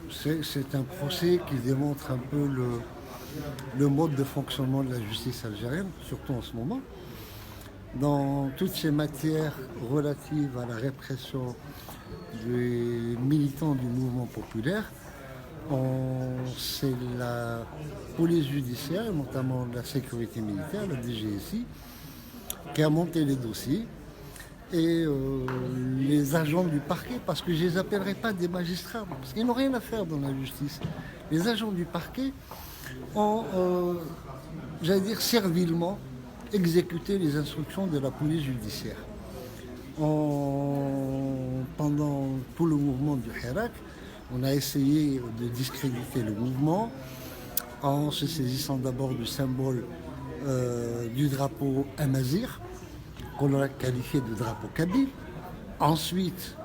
C'est un procès qui démontre un peu le mode de fonctionnement de la justice algérienne, surtout en ce moment. Dans toutes ces matières relatives à la répression des militants du mouvement populaire, c'est la police judiciaire, notamment la sécurité militaire, la DGSI, qui a monté les dossiers et les agents du parquet, parce que je ne les appellerai pas des magistrats, parce qu'ils n'ont rien à faire dans la justice. Les agents du parquet ont, j'allais dire, servilement exécuté les instructions de la police judiciaire. Pendant tout le mouvement du Hirak, on a essayé de discréditer le mouvement en se saisissant d'abord du symbole du drapeau amazir, qu'on a qualifié de drapeau kabyle. Ensuite,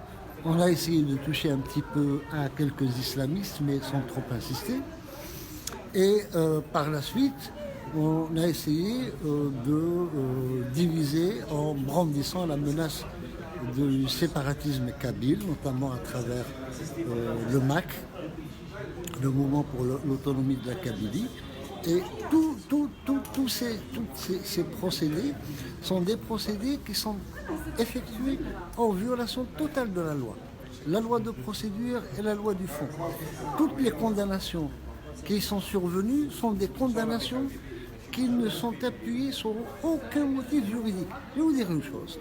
on a essayé de toucher un petit peu à quelques islamistes, mais sans trop insister. Et par la suite, on a essayé de diviser en brandissant la menace du séparatisme kabyle, notamment à travers le MAK, le mouvement pour l'autonomie de la Kabylie. Et tous ces procédés sont des procédés qui sont effectués en violation totale de la loi de procédure et la loi du fond. Toutes les condamnations qui sont survenues sont des condamnations qui ne sont appuyées sur aucun motif juridique. Je vais vous dire une chose.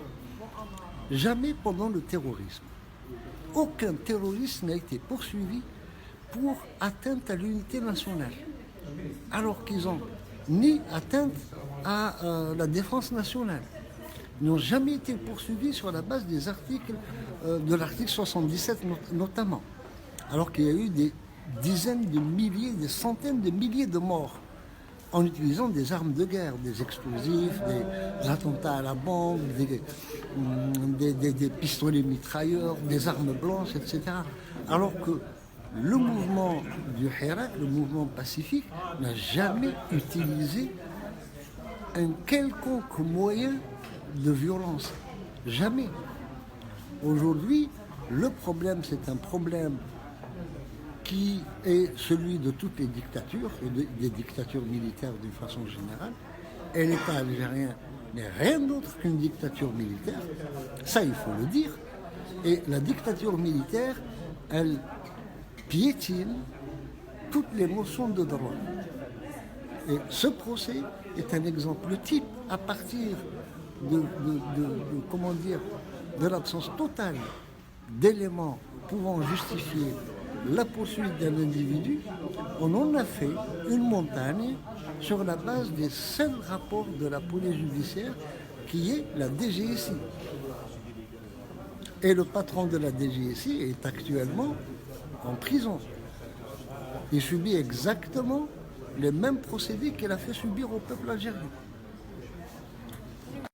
Jamais pendant le terrorisme, aucun terroriste n'a été poursuivi pour atteinte à l'unité nationale, alors qu'ils ont ni atteinte à la défense nationale. Ils n'ont jamais été poursuivis sur la base des articles de l'article 77 notamment, alors qu'il y a eu des dizaines de milliers, des centaines de milliers de morts en utilisant des armes de guerre, des explosifs, des attentats à la bombe, des pistolets mitrailleurs, des armes blanches, etc. Alors que le mouvement du Hirak, le mouvement pacifique, n'a jamais utilisé un quelconque moyen de violence. Jamais. Aujourd'hui, le problème, c'est un problème qui est celui de toutes les dictatures, et des dictatures militaires d'une façon générale. Et l'État algérien n'est rien d'autre qu'une dictature militaire. Ça, il faut le dire. Et la dictature militaire, elle piétine toutes les notions de droit. Et ce procès est un exemple type à partir de l'absence totale d'éléments pouvant justifier la poursuite d'un individu. On en a fait une montagne sur la base des seuls rapports de la police judiciaire qui est la DGSI. Et le patron de la DGSI est actuellement en prison. Il subit exactement les mêmes procédés qu'il a fait subir au peuple algérien.